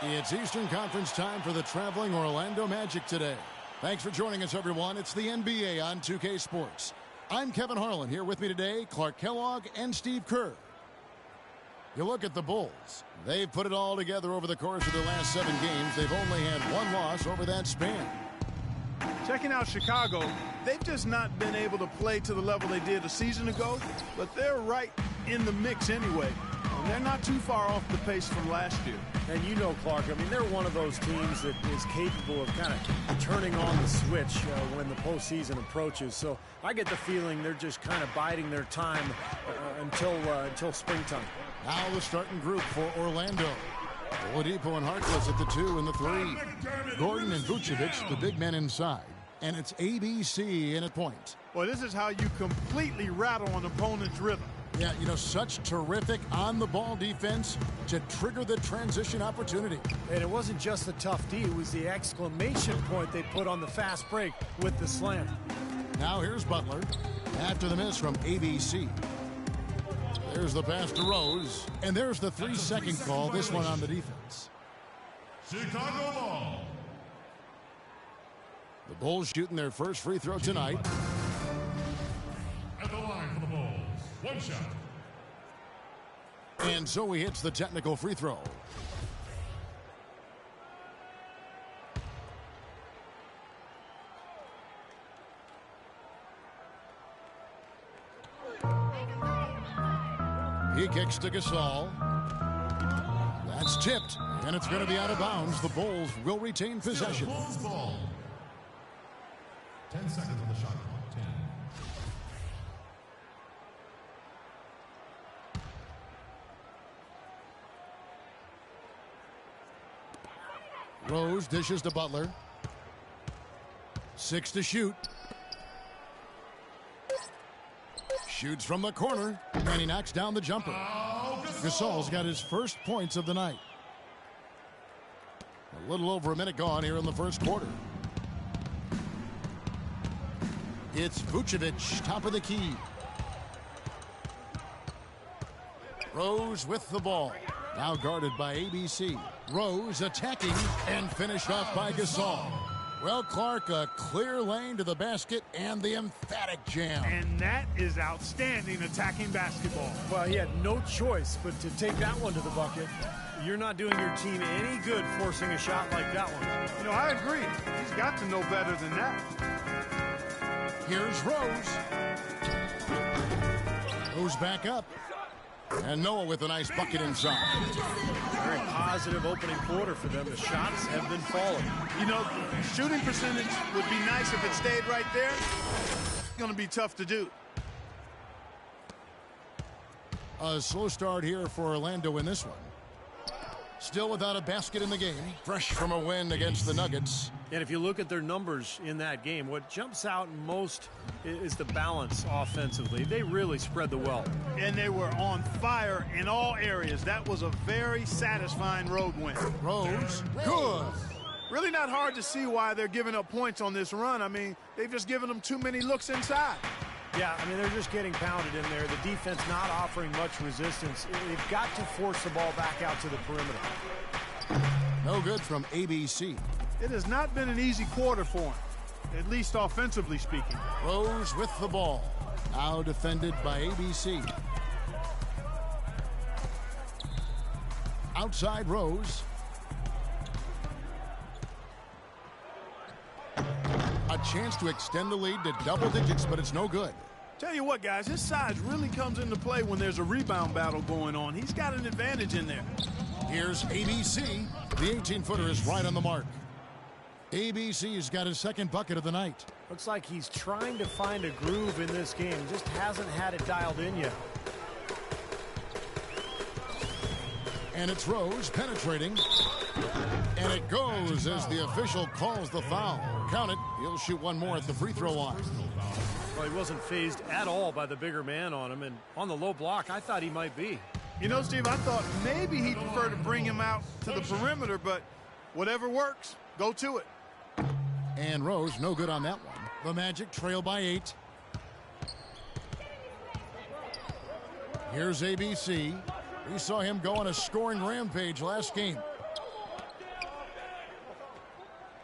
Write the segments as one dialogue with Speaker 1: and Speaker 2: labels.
Speaker 1: It's Eastern Conference time for the traveling Orlando Magic today. Thanks for joining us, everyone. It's the NBA on 2K Sports. I'm Kevin Harlan. Here with me today, Clark Kellogg and Steve Kerr. You look at the Bulls. They've put it all together over the course of their last 7 games. They've only had 1 loss over that span.
Speaker 2: Checking out Chicago, they've just not been able to play to the level they did a season ago, but they're right in the mix anyway. And they're not too far off the pace from last year.
Speaker 3: And you know, Clark, I mean, they're one of those teams that is capable of kind of turning on the switch when the postseason approaches. So I get the feeling they're just kind of biding their time until springtime.
Speaker 1: Now the starting group for Orlando. Oladipo and Harkless at the 2 and the 3. Gordon and Vucevic, the big men inside. And it's ABC in at point.
Speaker 2: Well, this is how you completely rattle an opponent's rhythm.
Speaker 1: Yeah, you know, such terrific on-the-ball defense to trigger the transition opportunity.
Speaker 3: And it wasn't just the tough D, it was the exclamation point they put on the fast break with the slam.
Speaker 1: Now here's Butler after the miss from ABC. There's the pass to Rose, and there's the 3-second call, this one on the defense.
Speaker 4: Chicago ball.
Speaker 1: The Bulls shooting their first free throw tonight.
Speaker 4: At the line for the Bulls. 1 shot.
Speaker 1: And so he hits the technical free throw. He kicks to Gasol. That's tipped, and it's going to be out of bounds. The Bulls will retain possession.
Speaker 4: Bulls ball. 10 seconds on the shot clock.
Speaker 1: 10. Rose dishes to Butler. 6 to shoot. Shoots from the corner, and he knocks down the jumper. Gasol's got his first points of the night. A little over a minute gone here in the first quarter. It's Vucevic, top of the key. Rose with the ball. Now guarded by ABC. Rose attacking and finished off by Gasol. Well, Clark, a clear lane to the basket and the emphatic jam.
Speaker 2: And that is outstanding attacking basketball.
Speaker 3: Well, he had no choice but to take that one to the bucket. You're not doing your team any good forcing a shot like that one.
Speaker 2: You know, I agree. He's got to know better than that.
Speaker 1: Here's Rose. Rose back up. And Noah with a nice bucket inside.
Speaker 3: Very positive opening quarter for them. The shots have been falling.
Speaker 2: You know, shooting percentage would be nice if it stayed right there. It's going to be tough to do.
Speaker 1: A slow start here for Orlando in this one. Still without a basket in the game. Fresh from a win against the Nuggets.
Speaker 3: And if you look at their numbers in that game, what jumps out most is the balance offensively. They really spread the wealth.
Speaker 2: And they were on fire in all areas. That was a very satisfying road win.
Speaker 1: Rose, good.
Speaker 2: Really not hard to see why they're giving up points on this run. I mean, they've just given them too many looks inside.
Speaker 3: Yeah, I mean, they're just getting pounded in there. The defense not offering much resistance. They've got to force the ball back out to the perimeter.
Speaker 1: No good from ABC.
Speaker 2: It has not been an easy quarter for him, at least offensively speaking.
Speaker 1: Rose with the ball. Now defended by ABC. Outside Rose. A chance to extend the lead to double digits, but it's no good.
Speaker 2: Tell you what, guys, his size really comes into play when there's a rebound battle going on. He's got an advantage in there.
Speaker 1: Here's ABC. The 18-footer is right on the mark. ABC's got his second bucket of the night.
Speaker 3: Looks like he's trying to find a groove in this game. Just hasn't had it dialed in yet.
Speaker 1: And it's Rose penetrating. And it goes as the official calls the foul. Count it. He'll shoot one more at the free throw line.
Speaker 3: Well, he wasn't fazed at all by the bigger man on him. And on the low block, I thought he might be.
Speaker 2: You know, Steve, I thought maybe he'd prefer to bring him out to the perimeter, but whatever works, go to it.
Speaker 1: And Rose, no good on that one. The Magic trail by 8. Here's ABC. We saw him go on a scoring rampage last game.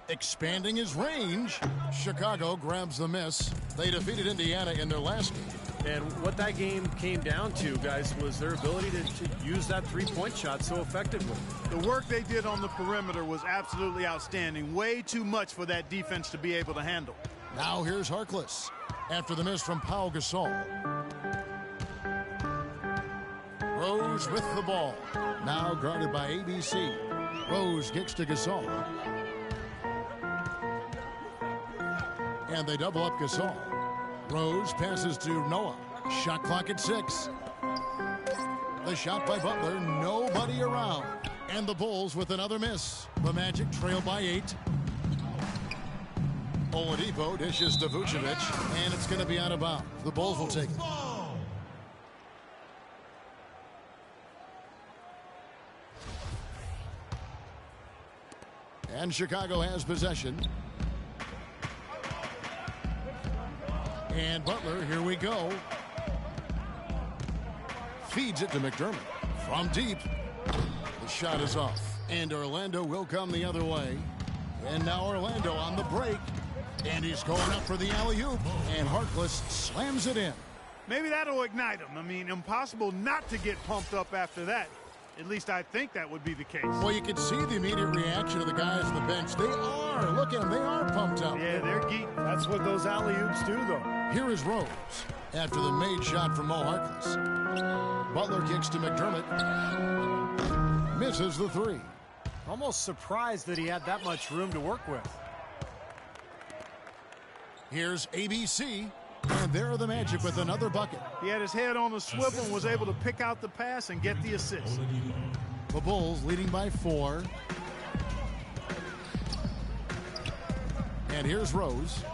Speaker 1: expanding his range. Chicago grabs the miss. They defeated Indiana in their last game.
Speaker 3: And what that game came down to, guys, was their ability to use that three-point shot so effectively.
Speaker 2: The work they did on the perimeter was absolutely outstanding. Way too much for that defense to be able to handle.
Speaker 1: Now here's Harkless after the miss from Pau Gasol. Rose with the ball. Now guarded by ABC. Rose kicks to Gasol. And they double up Gasol. Rose passes to Noah. Shot clock at 6. The shot by Butler. Nobody around. And the Bulls with another miss. The Magic trail by 8. Oladipo dishes to Vucevic. And it's going to be out of bounds. The Bulls will take it. And Chicago has possession. And Butler, here we go. Feeds it to McDermott. From deep. The shot is off. And Orlando will come the other way. And now Orlando on the break. And he's going up for the alley-oop. And Harkless slams it in.
Speaker 2: Maybe that'll ignite him. I mean, impossible not to get pumped up after that. At least I think that would be the case.
Speaker 1: Well, you can see the immediate reaction of the guys on the bench. They are. Look at them. They are pumped up.
Speaker 2: Yeah, they're geek.
Speaker 3: That's what those alley-oops do, though.
Speaker 1: Here is Rose after the made shot from Mo Harkless. Butler kicks to McDermott. Misses the 3.
Speaker 3: Almost surprised that he had that much room to work with.
Speaker 1: Here's ABC. And there are the Magic with another bucket.
Speaker 2: He had his head on the swivel and was able to pick out the pass and get the assist.
Speaker 1: The Bulls leading by 4. And here's Rose.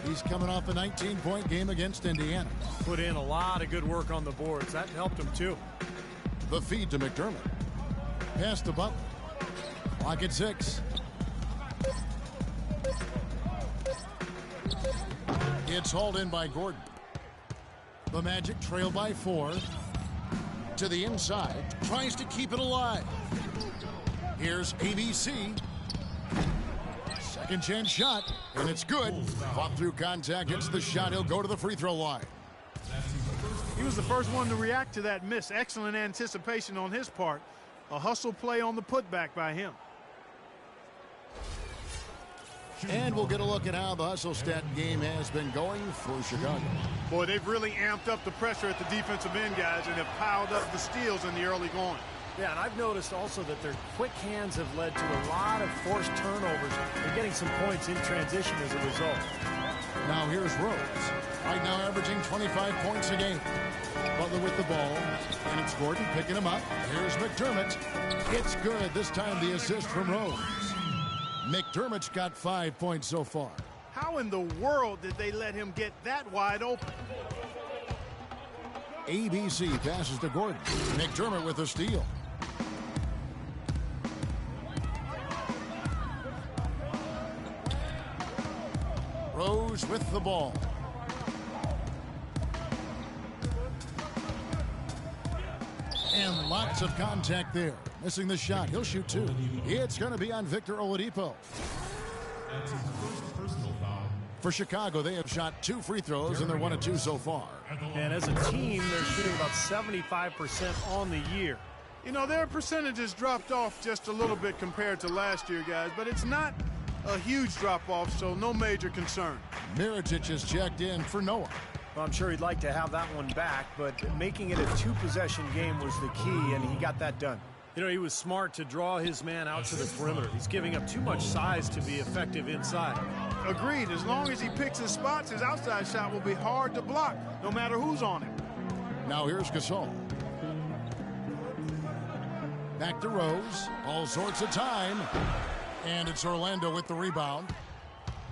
Speaker 1: He's coming off a 19-point game against Indiana.
Speaker 3: Put in a lot of good work on the boards. That helped him, too.
Speaker 1: The feed to McDermott. Pass to Butler. Clock at 6. It's hauled in by Gordon. The Magic trail by 4. To the inside. Tries to keep it alive. Here's ABC. Second chance shot. And it's good. Fought through contact. Gets the shot. He'll go to the free throw line.
Speaker 2: He was the first one to react to that miss. Excellent anticipation on his part. A hustle play on the putback by him.
Speaker 1: And we'll get a look at how the hustle stat game has been going for Chicago.
Speaker 2: Boy, they've really amped up the pressure at the defensive end, guys, and have piled up the steals in the early going.
Speaker 3: Yeah, and I've noticed also that their quick hands have led to a lot of forced turnovers. They're getting some points in transition as a result.
Speaker 1: Now here's Rose. Right now averaging 25 points a game. Butler with the ball, and it's Gordon picking him up. Here's McDermott. It's good. This time the assist from Rose. McDermott's got 5 points so far.
Speaker 2: How in the world did they let him get that wide open?
Speaker 1: ABC passes to Gordon. McDermott with a steal. Rose with the ball. And lots of contact there. Missing the shot. He'll shoot 2. It's going to be on Victor Oladipo.
Speaker 4: That's his first personal foul.
Speaker 1: For Chicago, they have shot 2 free throws, and they're 1 of 2 so far.
Speaker 3: And as a team, they're shooting about 75% on the year.
Speaker 2: You know, their percentages dropped off just a little bit compared to last year, guys, but it's not a huge drop-off, so no major concern.
Speaker 1: Mirotic has checked in for Noah.
Speaker 3: Well, I'm sure he'd like to have that one back, but making it a 2-possession game was the key, and he got that done. You know, he was smart to draw his man out to the perimeter. He's giving up too much size to be effective inside.
Speaker 2: Agreed. As long as he picks his spots, his outside shot will be hard to block, no matter who's on him.
Speaker 1: Now here's Gasol. Back to Rose. All sorts of time. And it's Orlando with the rebound.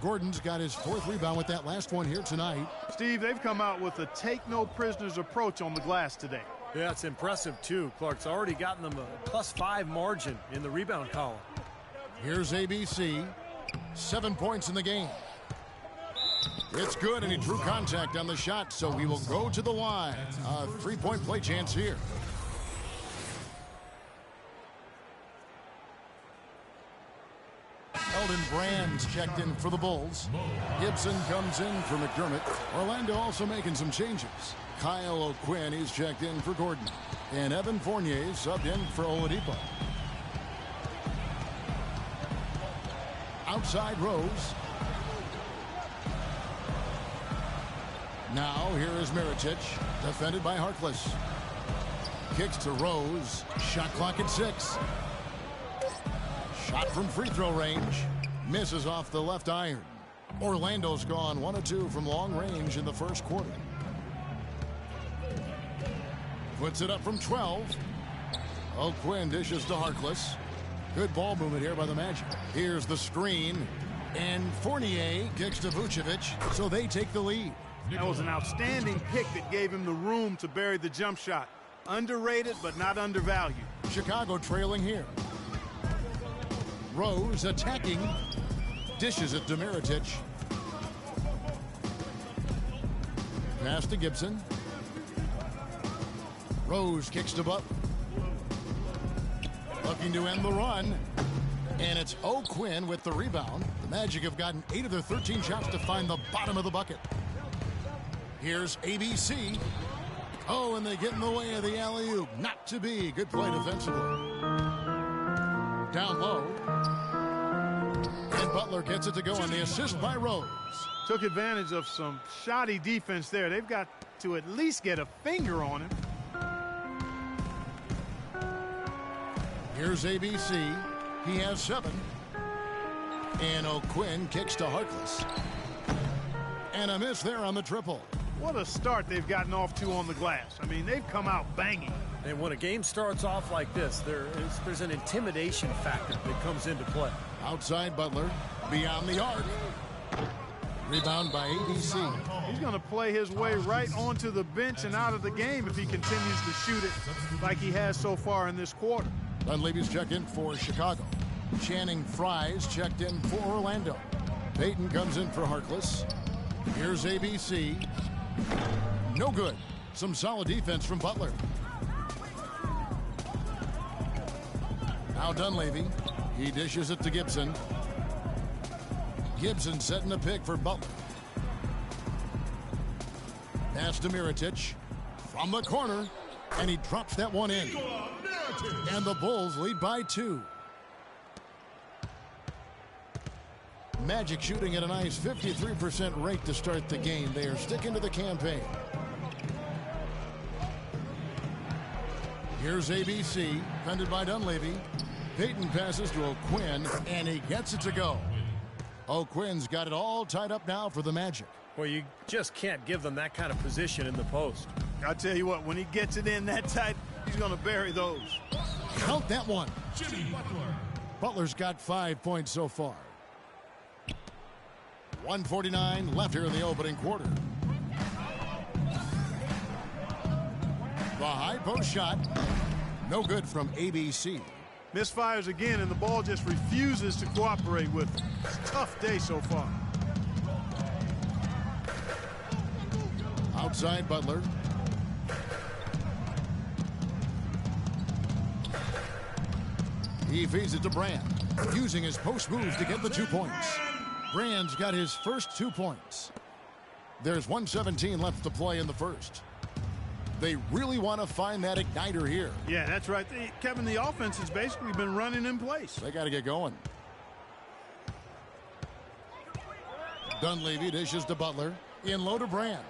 Speaker 1: Gordon's got his 4th rebound with that last one here tonight.
Speaker 2: Steve, they've come out with a take-no-prisoners approach on the glass today.
Speaker 3: Yeah, it's impressive, too. Clark's already gotten them a +5 margin in the rebound column.
Speaker 1: Here's ABC. 7 points in the game. It's good, and he drew contact on the shot, so we will go to the line. A 3-point play chance here. Sheldon Brand's checked in for the Bulls. Gibson comes in for McDermott. Orlando also making some changes. Kyle O'Quinn, he's checked in for Gordon. And Evan Fournier subbed in for Oladipo. Outside Rose. Now here is Mirotic, defended by Harkless. Kicks to Rose. Shot clock at 6. Shot from free throw range. Misses off the left iron. Orlando's gone 1 of 2 from long range in the first quarter. Puts it up from 12. O'Quinn dishes to Harkless. Good ball movement here by the Magic. Here's the screen. And Fournier kicks to Vucevic, so they take the lead.
Speaker 2: That was an outstanding pick that gave him the room to bury the jump shot. Underrated, but not undervalued.
Speaker 1: Chicago trailing here. Rose attacking. Dishes it to Mirotic. Pass to Gibson. Rose kicks to Butler. Looking to end the run. And it's O'Quinn with the rebound. The Magic have gotten 8 of their 13 shots to find the bottom of the bucket. Here's ABC. Oh, and they get in the way of the alley-oop. Not to be. Good play defensively. Down low. And Butler gets it to go on the assist by Rose.
Speaker 2: Took advantage of some shoddy defense there. They've got to at least get a finger on him.
Speaker 1: Here's ABC. He has 7. And O'Quinn kicks to Harkless. And a miss there on the triple.
Speaker 2: What a start they've gotten off to on the glass. I mean, they've come out banging.
Speaker 3: And when a game starts off like this, there's an intimidation factor that comes into play.
Speaker 1: Outside Butler, beyond the arc. Rebound by ABC.
Speaker 2: He's going to play his way right onto the bench and out of the game if he continues to shoot it like he has so far in this quarter.
Speaker 1: Dunleavy's checked in for Chicago. Channing Frye's checked in for Orlando. Payton comes in for Harkless. Here's ABC. No good. Some solid defense from Butler. Now Dunleavy. He dishes it to Gibson. Gibson setting the pick for Butler. Pass to Mirotic. From the corner. And he drops that one in. And the Bulls lead by 2. Magic shooting at a nice 53% rate to start the game. They are sticking to the campaign. Here's ABC, defended by Dunleavy. Payton passes to O'Quinn, and he gets it to go. O'Quinn's got it all tied up now for the Magic.
Speaker 3: Well, you just can't give them that kind of position in the post.
Speaker 2: I'll tell you what, when he gets it in that tight, he's going to bury those.
Speaker 1: Count that one. Jimmy Butler. Butler's got 5 points so far. 1:49 left here in the opening quarter. The high post shot. No good from ABC.
Speaker 2: Misfires again, and the ball just refuses to cooperate with him. It's a tough day so far.
Speaker 1: Outside Butler. He feeds it to Brand, using his post move to get the 2 points. Brand's got his first 2 points. There's 1:17 left to play in the first. They really want to find that igniter here.
Speaker 2: Yeah, that's right. Kevin, the offense has basically been running in place.
Speaker 1: They got to get going. Dunleavy dishes to Butler. In low to Brand.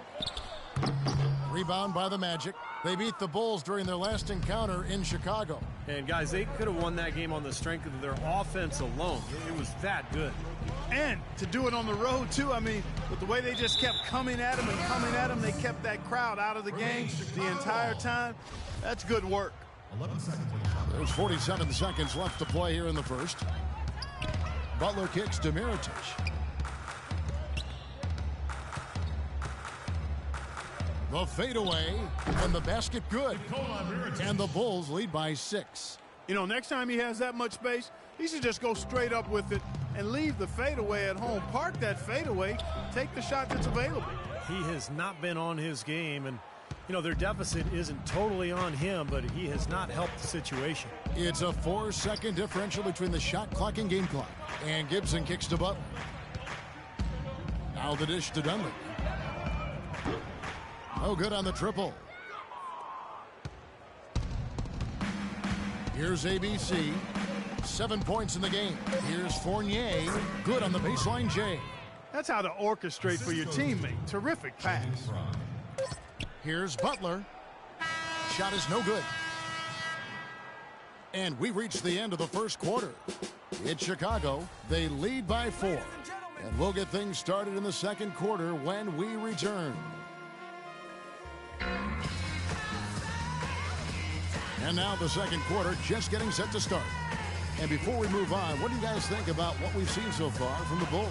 Speaker 1: Rebound by the Magic. They beat the Bulls during their last encounter in Chicago.
Speaker 3: And guys, they could have won that game on the strength of their offense alone. It was that good.
Speaker 2: And to do it on the road, too. I mean, with the way they just kept coming at him and coming at him, they kept that crowd out of the game the entire time. That's good work.
Speaker 4: 11 seconds.
Speaker 1: There's 47 seconds left to play here in the first. Butler kicks to Mirotic. The fadeaway, and the basket good. And the Bulls lead by 6.
Speaker 2: You know, next time he has that much space, he should just go straight up with it and leave the fadeaway at home. Park that fadeaway, take the shot that's available.
Speaker 3: He has not been on his game, and You know, their deficit isn't totally on him, but he has not helped the situation.
Speaker 1: It's a 4-second differential between the shot clock and game clock. And Gibson kicks to Butler. Now the dish to Dunley. No good on the triple. Here's ABC. 7 points in the game. Here's Fournier. Good on the baseline J.
Speaker 2: That's how to orchestrate for your teammate. Terrific pass.
Speaker 1: Here's Butler. Shot is no good. And we reach the end of the first quarter. It's Chicago. They lead by 4. And we'll get things started in the second quarter when we return. And now the second quarter just getting set to start. And before we move on, what do you guys think about what we've seen so far from the Bulls?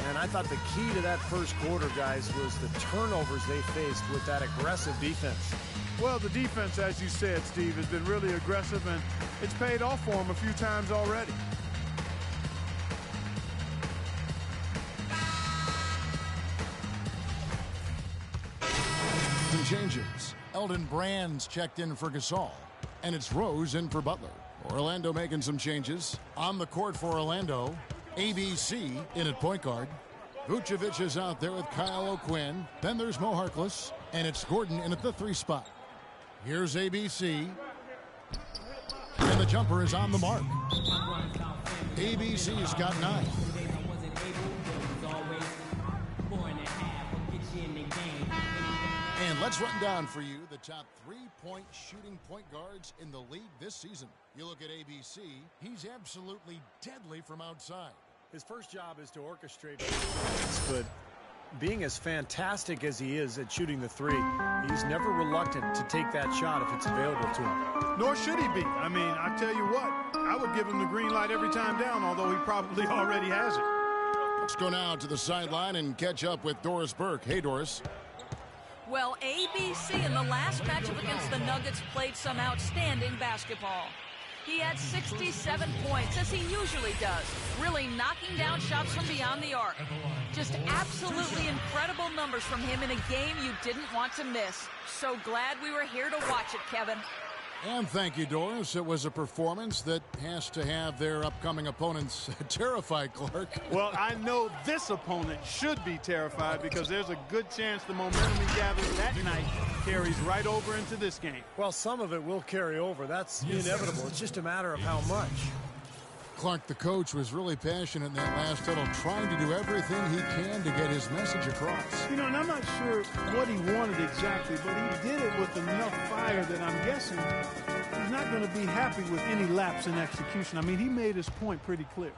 Speaker 3: And I thought the key to that first quarter, guys, was the turnovers they faced with that aggressive defense.
Speaker 2: Well, the defense, as you said, Steve, has been really aggressive, and it's paid off for them a few times already.
Speaker 1: Some changes. Eldon Brand's checked in for Gasol, and it's Rose in for Butler. Orlando making some changes. On the court for Orlando, ABC in at point guard. Vucevic is out there with Kyle O'Quinn. Then there's Mo Harkless, and it's Gordon in at the 3 spot. Here's ABC. And the jumper is on the mark. ABC's got 9. And let's run down for you the top 3-point shooting point guards in the league this season. You look at ABC, he's absolutely deadly from outside.
Speaker 3: His first job is to orchestrate, but being as fantastic as he is at shooting the 3, he's never reluctant to take that shot if it's available to him.
Speaker 2: Nor should he be. I mean, I tell you what, I would give him the green light every time down, although he probably already has it.
Speaker 1: Let's go now to the sideline and catch up with Doris Burke. Hey, Doris.
Speaker 5: Well, ABC in the last matchup against the Nuggets played some outstanding basketball. He had 67 points, as he usually does, really knocking down shots from beyond the arc. Just absolutely incredible numbers from him in a game you didn't want to miss. So glad we were here to watch it, Kevin.
Speaker 1: And thank you, Doris. It was a performance that has to have their upcoming opponents terrified, Clark.
Speaker 2: Well, I know this opponent should be terrified because there's a good chance the momentum he gathered that night carries right over into this game.
Speaker 3: Well, some of it will carry over. That's inevitable. It's just a matter of how much.
Speaker 1: Clark, the coach, was really passionate in that last huddle, trying to do everything he can to get his message across.
Speaker 2: You know, and I'm not sure what he wanted exactly, but he did it with enough fire that I'm guessing he's not going to be happy with any lapse in execution. I mean, he made his point pretty clear.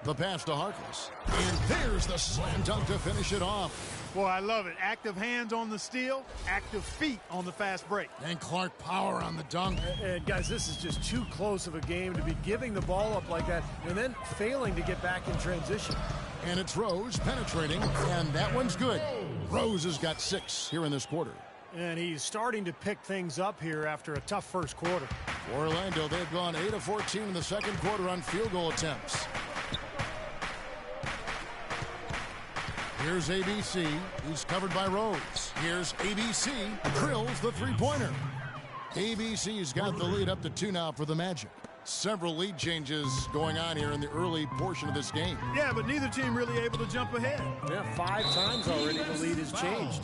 Speaker 1: The pass to Harkless. And there's the slam dunk to finish it off.
Speaker 2: Boy, I love it. Active hands on the steal, active feet on the fast break.
Speaker 1: And Clark power on the dunk.
Speaker 3: And guys, this is just too close of a game to be giving the ball up like that and then failing to get back in transition.
Speaker 1: And it's Rose penetrating, and that one's good. Rose has got 6 here in this quarter.
Speaker 3: And he's starting to pick things up here after a tough first quarter.
Speaker 1: For Orlando, they've gone 8 of 14 in the second quarter on field goal attempts. Here's ABC. He's covered by Rose. Here's ABC. Drills the three-pointer. ABC's got the lead up to 2 now for the Magic. Several lead changes going on here in the early portion of this game.
Speaker 2: Yeah, but neither team really able to jump ahead.
Speaker 3: Yeah, 5 times already the lead has changed.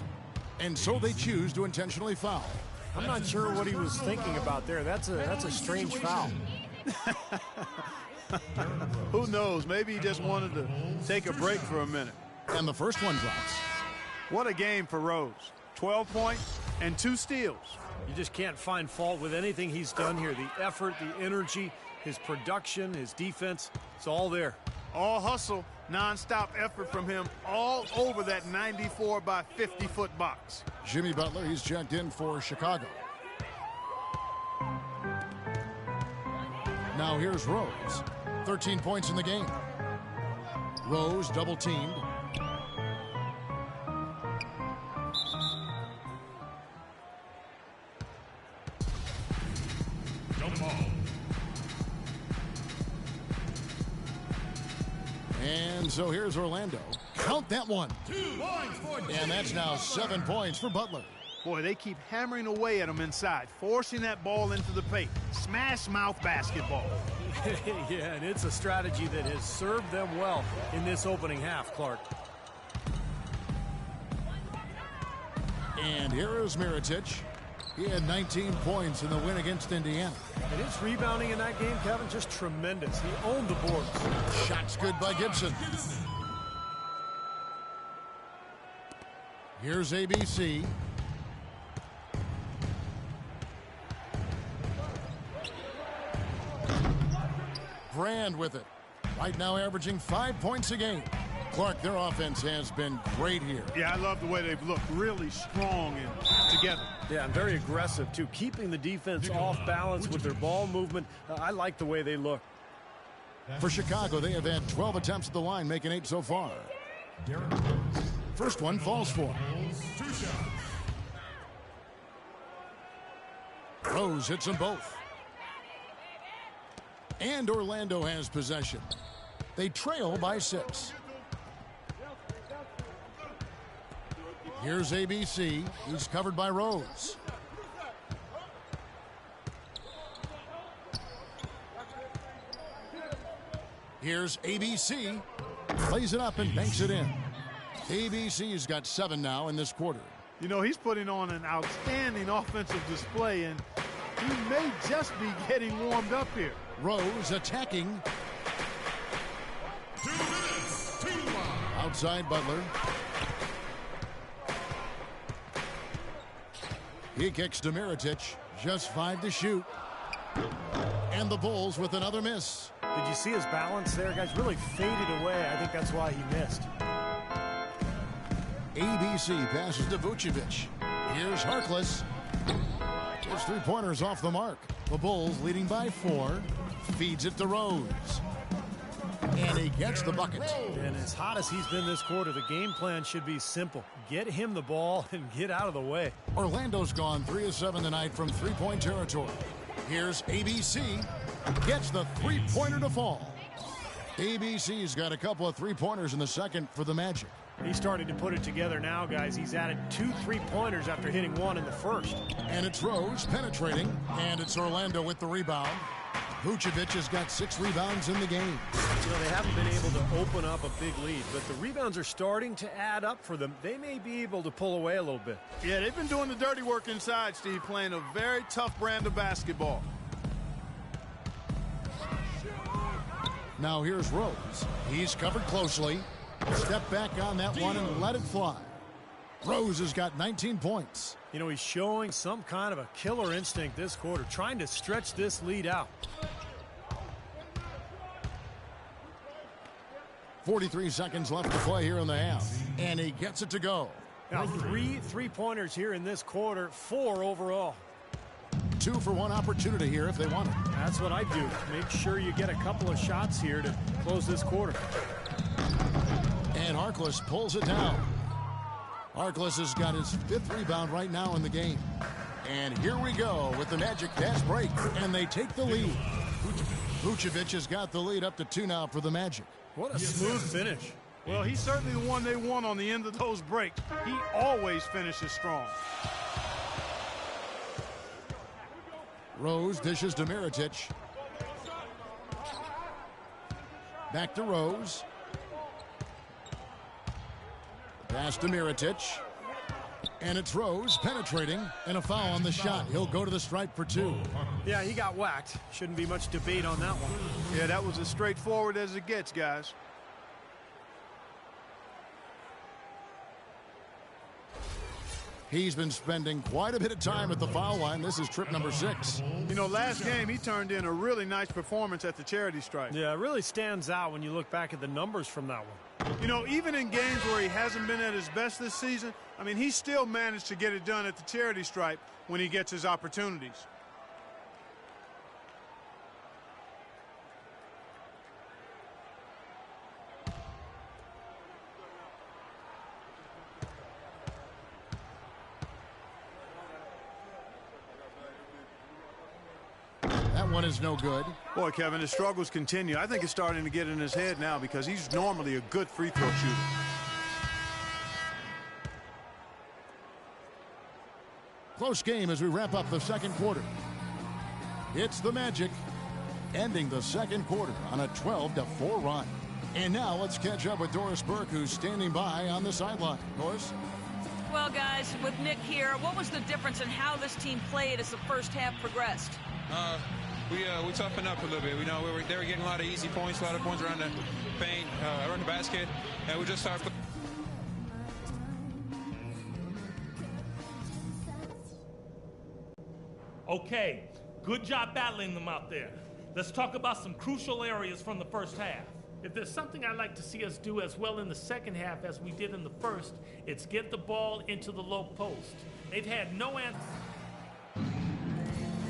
Speaker 1: And so they choose to intentionally foul.
Speaker 3: I'm not sure what he was thinking about there. That's a strange foul.
Speaker 2: Who knows? Maybe he just wanted to take a break for a minute.
Speaker 1: And the first one drops.
Speaker 2: What a game for Rose. 12 points and 2 steals.
Speaker 3: You just can't find fault with anything he's done here. The effort, the energy, his production, his defense, it's all there.
Speaker 2: All hustle, nonstop effort from him all over that 94 by 50-foot box.
Speaker 1: Jimmy Butler, he's checked in for Chicago. Now here's Rose. 13 points in the game. Rose double-teamed. And so here's Orlando. Count that one.
Speaker 4: 2 points for
Speaker 1: And that's now 7 points for Butler.
Speaker 2: Boy, they keep hammering away at him inside, forcing that ball into the paint. Smash mouth basketball.
Speaker 3: Yeah, and it's a strategy that has served them well in this opening half, Clark.
Speaker 1: And here is Mirotic. He had 19 points in the win against Indiana.
Speaker 3: And his rebounding in that game, Kevin, just tremendous. He owned the boards.
Speaker 1: Shots good by Gibson. Here's ABC. Brand with it. Right now averaging 5 points a game. Clark, their offense has been great here.
Speaker 2: Yeah, I love the way they've looked. Really strong and together.
Speaker 3: Yeah, and very aggressive, too. Keeping the defense off balance with their ball movement. I like the way they look.
Speaker 1: For Chicago, they have had 12 attempts at the line, making 8 so far. First one falls for. Rose hits them both. And Orlando has possession. They trail by 6. Here's ABC. He's covered by Rose. Here's ABC. Plays it up and banks it in. ABC's got 7 now in this quarter.
Speaker 2: You know, he's putting on an outstanding offensive display, and he may just be getting warmed up here.
Speaker 1: Rose attacking.
Speaker 4: 2 minutes, 2
Speaker 1: Outside Butler. He kicks to Mirotic. Just 5 to shoot. And the Bulls with another miss.
Speaker 3: Did you see his balance there, guys? Really faded away. I think that's why he missed.
Speaker 1: ABC passes to Vucevic. Here's Harkless. His 3-pointers off the mark. The Bulls leading by 4. Feeds it to Rose. And he gets the bucket.
Speaker 3: And as hot as he's been this quarter, the game plan should be simple. Get him the ball and get out of the way.
Speaker 1: Orlando's gone 3 of 7 tonight from 3-point territory. Here's ABC. Gets the 3-pointer to fall. ABC's got a couple of 3-pointers in the second for the Magic.
Speaker 3: He's starting to put it together now, guys. He's added 2 3-pointers after hitting 1 in the first.
Speaker 1: And it's Rose penetrating. And it's Orlando with the rebound. Vucevic has got 6 rebounds in the game.
Speaker 3: You know, they haven't been able to open up a big lead, but the rebounds are starting to add up for them. They may be able to pull away a little bit.
Speaker 2: Yeah, they've been doing the dirty work inside, Steve, playing a very tough brand of basketball.
Speaker 1: Now here's Rose. He's covered closely. Step back on that one and let it fly. Rose has got 19 points.
Speaker 3: You know, he's showing some kind of a killer instinct this quarter, trying to stretch this lead out.
Speaker 1: 43 seconds left to play here in the half. And he gets it to go.
Speaker 3: Now, 3 3-pointers here in this quarter, 4 overall.
Speaker 1: 2 for 1 opportunity here if they want it.
Speaker 3: That's what I do. Make sure you get a couple of shots here to close this quarter.
Speaker 1: And Harkless pulls it down. Harkless has got his 5th rebound right now in the game. And here we go with the Magic fast break. And they take the lead. Vucevic has got the lead up to 2 now for the Magic.
Speaker 3: What a smooth finish.
Speaker 2: Well, he's certainly the one they want on the end of those breaks. He always finishes strong.
Speaker 1: Rose dishes to Mirotic. Back to Rose. Pass to Mirotic. And it's Rose penetrating and a foul on the shot. He'll go to the stripe for 2.
Speaker 3: Yeah, he got whacked. Shouldn't be much debate on that one.
Speaker 2: Yeah, that was as straightforward as it gets, guys.
Speaker 1: He's been spending quite a bit of time at the foul line. This is trip number 6.
Speaker 2: You know, last game he turned in a really nice performance at the charity stripe.
Speaker 3: Yeah, it really stands out when you look back at the numbers from that one.
Speaker 2: You know, even in games where he hasn't been at his best this season, I mean, he still managed to get it done at the charity stripe when he gets his opportunities.
Speaker 1: That one is no good.
Speaker 2: Boy, Kevin, his struggles continue. I think it's starting to get in his head now because he's normally a good free throw shooter.
Speaker 1: Close game as we wrap up the second quarter. It's the Magic ending the second quarter on a 12-4 run. And now let's catch up with Doris Burke, who's standing by on the sideline. Doris?
Speaker 5: Well, guys, with Nick here, what was the difference in how this team played as the first half progressed?
Speaker 6: We toughened up a little bit. They were getting a lot of easy points, a lot of points around the paint, around the basket, and we just started.
Speaker 7: Okay, good job battling them out there. Let's talk about some crucial areas from the first half.
Speaker 8: If there's something I'd like to see us do as well in the second half as we did in the first, it's get the ball into the low post. They've had no answer.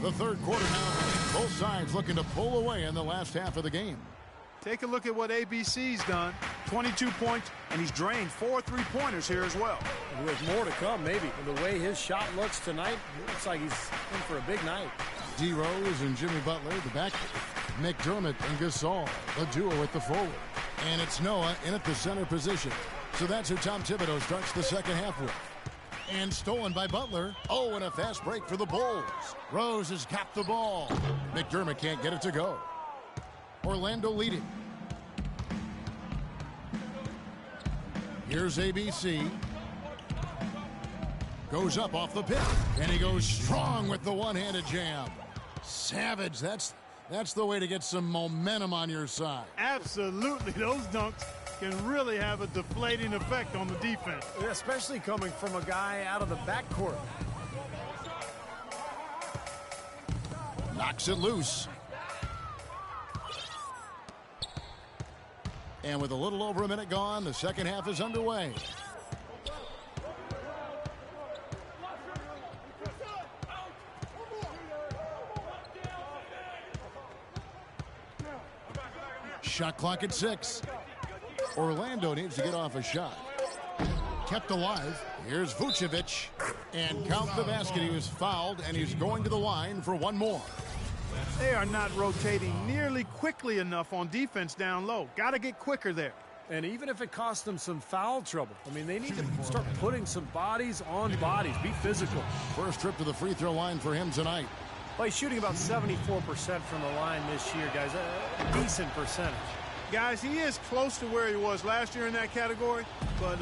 Speaker 1: The third quarter now. Both sides looking to pull away in the last half of the game.
Speaker 2: Take a look at what ABC's done. 22 points, and he's drained 4 3-pointers here as well.
Speaker 3: With more to come, maybe. The way his shot looks tonight, it looks like he's in for a big night.
Speaker 1: D. Rose and Jimmy Butler, the backcourt. McDermott and Gasol, the duo at the forward. And it's Noah in at the center position. So that's who Tom Thibodeau starts the second half with. And stolen by Butler. Oh, and a fast break for the Bulls. Rose has capped the ball. McDermott can't get it to go. Orlando leading. Here's ABC. Goes up off the pick. And he goes strong with the one-handed jam. Savage, that's the way to get some momentum on your side.
Speaker 2: Absolutely. Those dunks can really have a deflating effect on the defense.
Speaker 3: Especially coming from a guy out of the backcourt.
Speaker 1: Knocks it loose. And with a little over a minute gone, the second half is underway. Shot clock at 6. Orlando needs to get off a shot. Kept alive. Here's Vucevic. And count the basket. He was fouled, and he's going to the line for one more.
Speaker 2: They are not rotating nearly quickly enough on defense down low. Got to get quicker there.
Speaker 3: And even if it costs them some foul trouble, I mean, they need to start putting some bodies on bodies. Be physical.
Speaker 1: First trip to the free throw line for him tonight.
Speaker 3: Well, he's shooting about 74% from the line this year, guys. A decent percentage.
Speaker 2: Guys, he is close to where he was last year in that category, but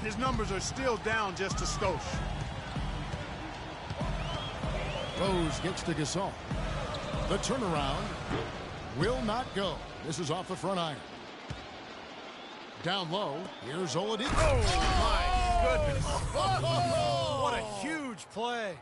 Speaker 2: his numbers are still down just a skosh.
Speaker 1: Rose gets to Gasol. The turnaround will not go. This is off the front iron. Down low, here's Oladipo.
Speaker 3: Oh, my goodness. What a huge play.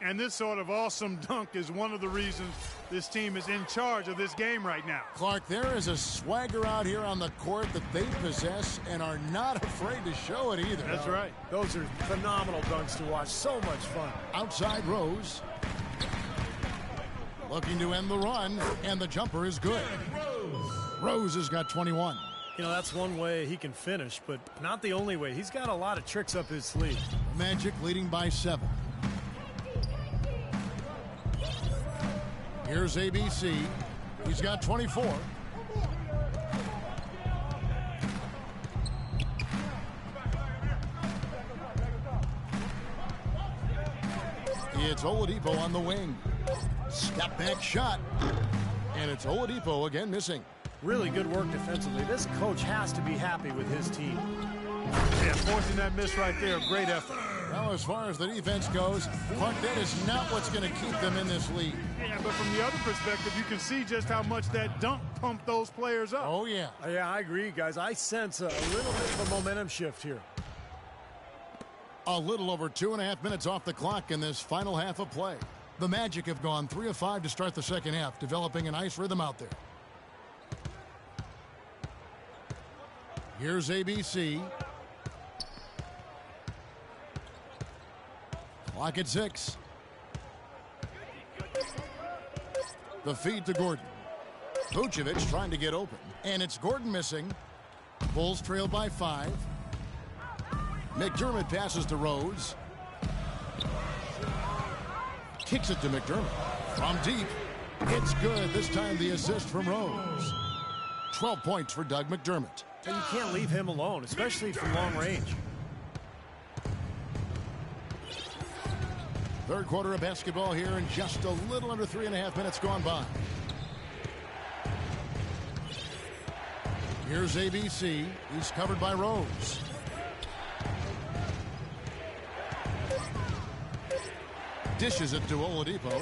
Speaker 2: And this sort of awesome dunk is one of the reasons this team is in charge of this game right now.
Speaker 1: Clark, there is a swagger out here on the court that they possess and are not afraid to show it either.
Speaker 2: That's right.
Speaker 3: Those are phenomenal dunks to watch. So much fun.
Speaker 1: Outside Rose. Looking to end the run, and the jumper is good. Rose has got 21.
Speaker 3: You know, that's one way he can finish, but not the only way. He's got a lot of tricks up his sleeve.
Speaker 1: Magic leading by 7. Here's ABC. He's got 24. It's Oladipo on the wing. Step back shot. And it's Oladipo again missing.
Speaker 3: Really good work defensively. This coach has to be happy with his team.
Speaker 2: Yeah, forcing that miss right there, great effort.
Speaker 1: Now, as far as the defense goes, Clark, that is not what's going to keep them in this league.
Speaker 2: Yeah, but from the other perspective, you can see just how much that dunk pumped those players up.
Speaker 1: Oh, yeah.
Speaker 3: Yeah, I agree, guys. I sense a little bit of a momentum shift here.
Speaker 1: A little over 2.5 minutes off the clock in this final half of play. The Magic have gone 3 of 5 to start the second half, developing a nice rhythm out there. Here's ABC. Clock at 6. The feed to Gordon. Vucevic trying to get open. And it's Gordon missing. Bulls trail by 5. McDermott passes to Rose. Kicks it to McDermott. From deep. It's good. This time the assist from Rose. 12 points for Doug McDermott.
Speaker 3: And you can't leave him alone, especially from long range.
Speaker 1: Third quarter of basketball here, and just a little under 3.5 minutes gone by. Here's ABC. He's covered by Rose. Dishes it to Oladipo.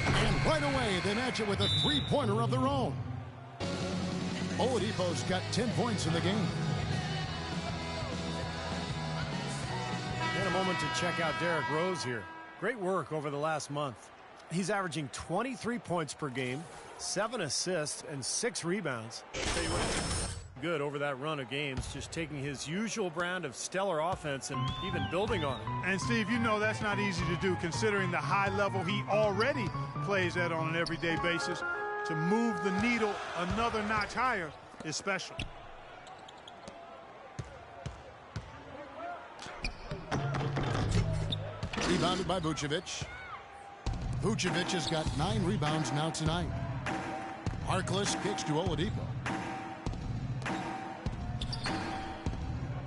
Speaker 1: And right away, they match it with a three-pointer of their own. Oladipo's got 10 points in the game.
Speaker 3: And a moment to check out Derrick Rose here. Great work over the last month. He's averaging 23 points per game, 7 assists, and 6 rebounds. Good over that run of games, just taking his usual brand of stellar offense and even building on it.
Speaker 2: And Steve, you know that's not easy to do considering the high level he already plays at on an everyday basis. To move the needle another notch higher is special.
Speaker 1: Rebounded by Vucevic. Vucevic has got 9 rebounds now tonight. Harkless kicks to Oladipo.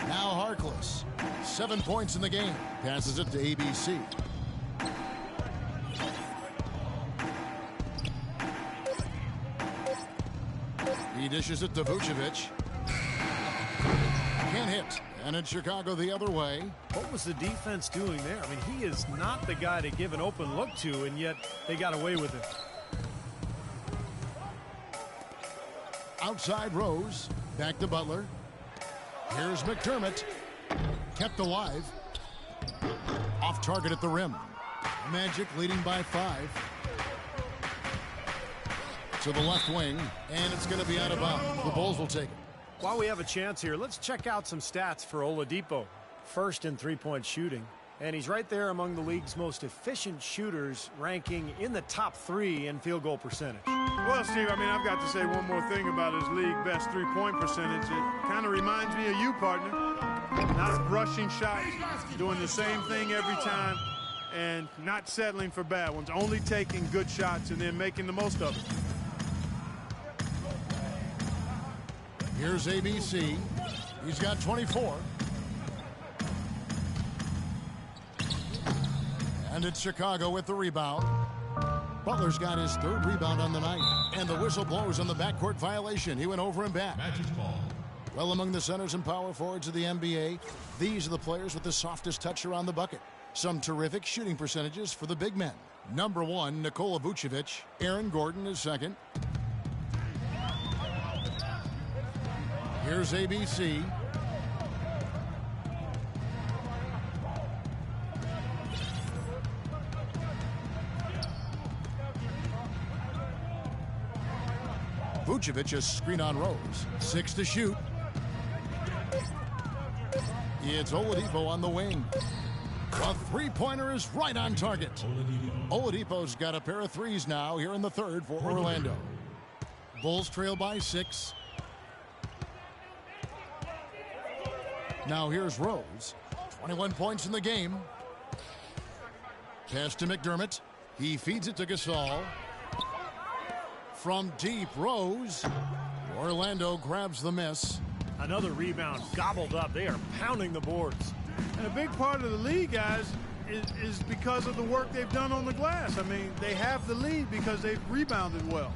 Speaker 1: Now Harkless. 7 points in the game. Passes it to ABC. He dishes it to Vucevic. Can't hit. And it's Chicago the other way.
Speaker 3: What was the defense doing there? I mean, he is not the guy to give an open look to, and yet they got away with it.
Speaker 1: Outside Rose. Back to Butler. Here's McDermott. Kept alive. Off target at the rim. Magic leading by 5. To the left wing, and it's going to be out of bounds. The Bulls will take it.
Speaker 3: While we have a chance here, let's check out some stats for Oladipo. First in three-point shooting, and he's right there among the league's most efficient shooters, ranking in the top 3 in field goal percentage.
Speaker 2: Well, Steve, I mean, I've got to say one more thing about his league best three-point percentage. It kind of reminds me of you, partner. Not rushing shots, doing the same thing every time, and not settling for bad ones. Only taking good shots and then making the most of it.
Speaker 1: Here's ABC. He's got 24. And it's Chicago with the rebound. Butler's got his 3rd rebound on the night. And the whistle blows on the backcourt violation. He went over and back.
Speaker 4: Magic ball.
Speaker 1: Well, among the centers and power forwards of the NBA, these are the players with the softest touch around the bucket. Some terrific shooting percentages for the big men. Number 1, Nikola Vucevic. Aaron Gordon is second. Here's ABC. Vucevic has screen on Rose. 6 to shoot. It's Oladipo on the wing. A three-pointer is right on target. Oladipo's got a pair of threes now here in the 3rd for Orlando. Bulls trail by 6. Now here's Rose. 21 points in the game. Pass to McDermott. He feeds it to Gasol. From deep, Rose. Orlando grabs the miss.
Speaker 3: Another rebound gobbled up. They are pounding the boards.
Speaker 2: And a big part of the lead, guys, is because of the work they've done on the glass. I mean, they have the lead because they've rebounded well.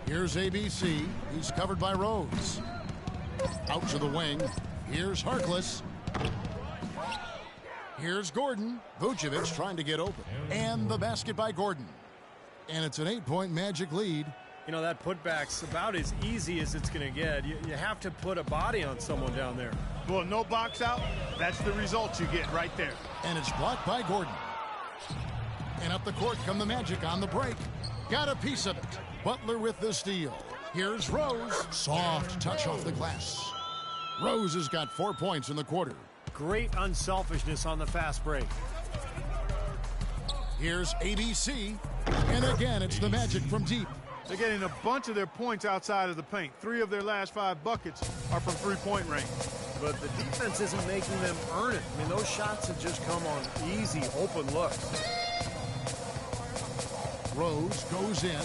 Speaker 1: Here's ABC. He's covered by Rose. Out to the wing. Here's Harkless. Here's Gordon. Vucevic trying to get open. And the basket by Gordon. And it's an 8-point Magic lead.
Speaker 3: You know, that putback's about as easy as it's going to get. You have to put a body on someone down there.
Speaker 2: Well, no box out. That's the result you get right there.
Speaker 1: And it's blocked by Gordon. And up the court come the Magic on the break. Got a piece of it. Butler with the steal. Here's Rose. Soft touch off the glass. Rose has got 4 points in the quarter.
Speaker 3: Great unselfishness on the fast break.
Speaker 1: Here's ABC. And again, it's the Magic from deep.
Speaker 2: They're getting a bunch of their points outside of the paint. 3 of their last 5 buckets are from three-point range.
Speaker 3: But the defense isn't making them earn it. I mean, those shots have just come on easy, open looks.
Speaker 1: Rose goes in.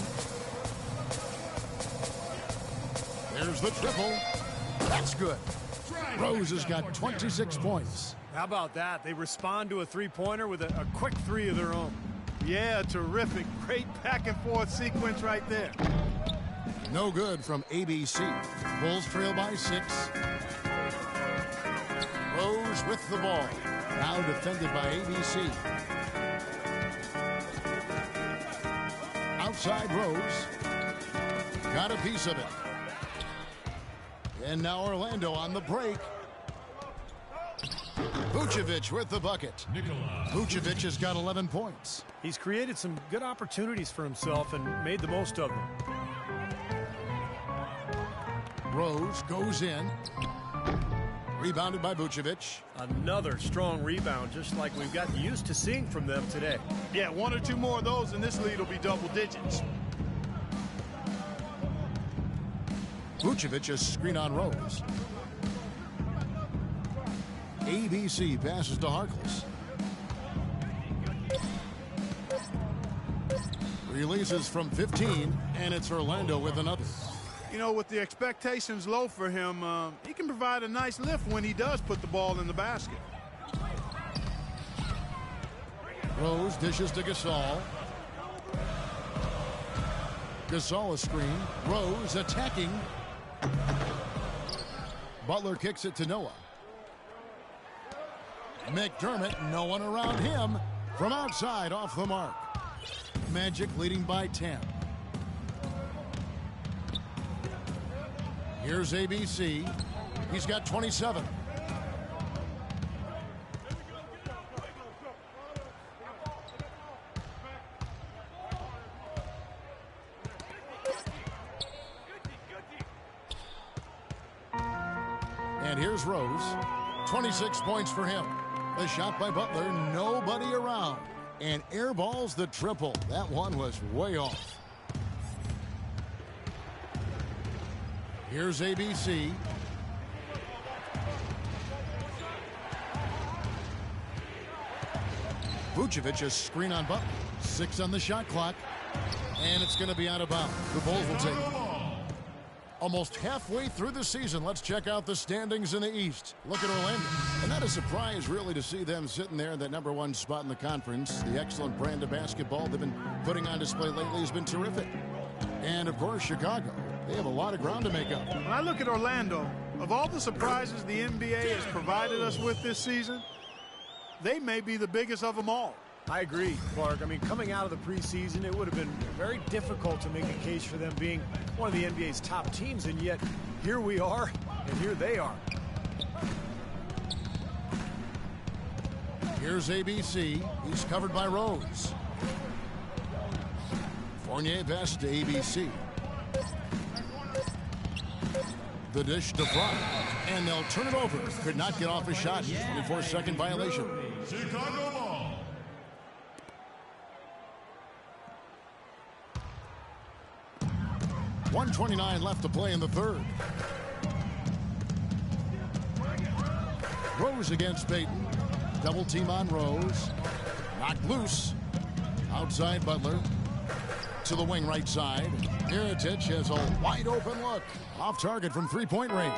Speaker 1: There's the triple. That's good. Rose has got 26 points.
Speaker 3: How about that? They respond to a three-pointer with a quick three of their own.
Speaker 2: Yeah, terrific. Great back-and-forth sequence right there.
Speaker 1: No good from ABC. Bulls trail by 6. Rose with the ball. Now defended by ABC. Outside Rose. Got a piece of it. And now Orlando on the break. Vucevic with the bucket. Vucevic has got 11 points.
Speaker 3: He's created some good opportunities for himself and made the most of them.
Speaker 1: Rose goes in. Rebounded by Vucevic.
Speaker 3: Another strong rebound, just like we've gotten used to seeing from them today.
Speaker 2: Yeah, 1 or 2 more of those, and this lead will be double digits.
Speaker 1: Vucevic is screen on Rose. ABC passes to Harkless. Releases from 15, and it's Orlando with another.
Speaker 2: You know, with the expectations low for him, he can provide a nice lift when he does put the ball in the basket.
Speaker 1: Rose dishes to Gasol. Gasol is screen. Rose attacking. Butler kicks it to Noah. McDermott, no one around him. From outside, off the mark. Magic leading by 10. Here's ABC. He's got 27. And here's Rose. 26 points for him. The shot by Butler, nobody around. And airballs the triple. That one was way off. Here's ABC. Vucevic is screen on Butler. 6 on the shot clock. And it's going to be out of bounds. The Bulls will take it. Almost halfway through the season, let's check out the standings in the East. Look at Orlando. And not a surprise, really, to see them sitting there in that #1 spot in the conference. The excellent brand of basketball they've been putting on display lately has been terrific. And, of course, Chicago. They have a lot of ground to make up.
Speaker 2: When I look at Orlando, of all the surprises the NBA has provided us with this season, they may be the biggest of them all.
Speaker 3: I agree, Clark. I mean, coming out of the preseason, it would have been very difficult to make a case for them being one of the NBA's top teams, and yet here we are, and here they are.
Speaker 1: Here's ABC. He's covered by Rose. Fournier pass to ABC. The dish to Fry, and they'll turn it over. Could not get off a shot. 24-second violation.
Speaker 4: Chicago ball.
Speaker 1: 1:29 left to play in the third. Rose against Payton. Double team on Rose. Knocked loose. Outside Butler. To the wing right side. Mirotic has a wide open look. Off target from three-point range.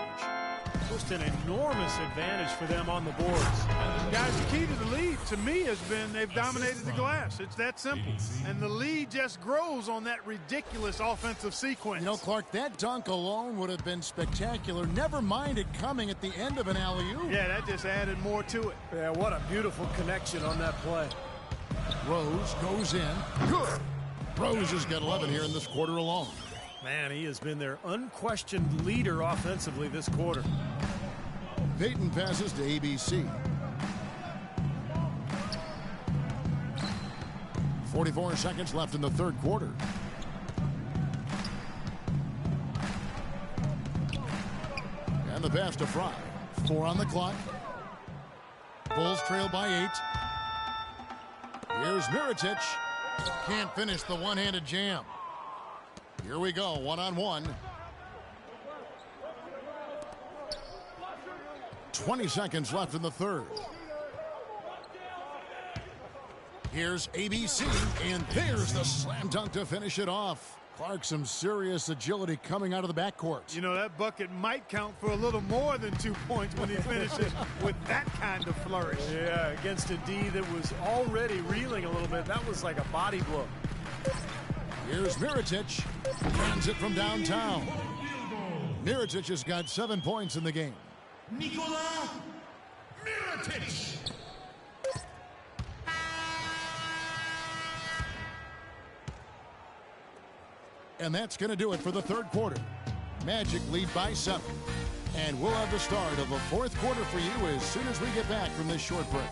Speaker 3: Just an enormous advantage for them on the boards.
Speaker 2: Guys, the key to the lead, to me, has been they've dominated the glass. It's that simple. And the lead just grows on that ridiculous offensive sequence.
Speaker 1: You know, Clark, that dunk alone would have been spectacular. Never mind it coming at the end of an alley-oop.
Speaker 2: Yeah, that just added more to it.
Speaker 3: Yeah, what a beautiful connection on that play.
Speaker 1: Rose goes in. Good. Rose has got 11 here in this quarter alone.
Speaker 3: Man, he has been their unquestioned leader offensively this quarter.
Speaker 1: Payton passes to ABC. 44 seconds left in the third quarter. And the pass to Fry. 4 on the clock. Bulls trail by 8. Here's Mirotic. Can't finish the one-handed jam. Here we go, one-on-one. 20 seconds left in the third. Here's ABC, and there's the slam dunk to finish it off. Clark, some serious agility coming out of the backcourt.
Speaker 2: You know, that bucket might count for a little more than 2 points when he finishes with that kind of flourish.
Speaker 3: Yeah, against a D that was already reeling a little bit. That was like a body blow.
Speaker 1: Here's Mirotic. Turns it from downtown. Mirotic has got 7 points in the game.
Speaker 4: Nikola Mirotic.
Speaker 1: And that's going to do it for the third quarter. Magic lead by 7. And we'll have the start of the fourth quarter for you as soon as we get back from this short break.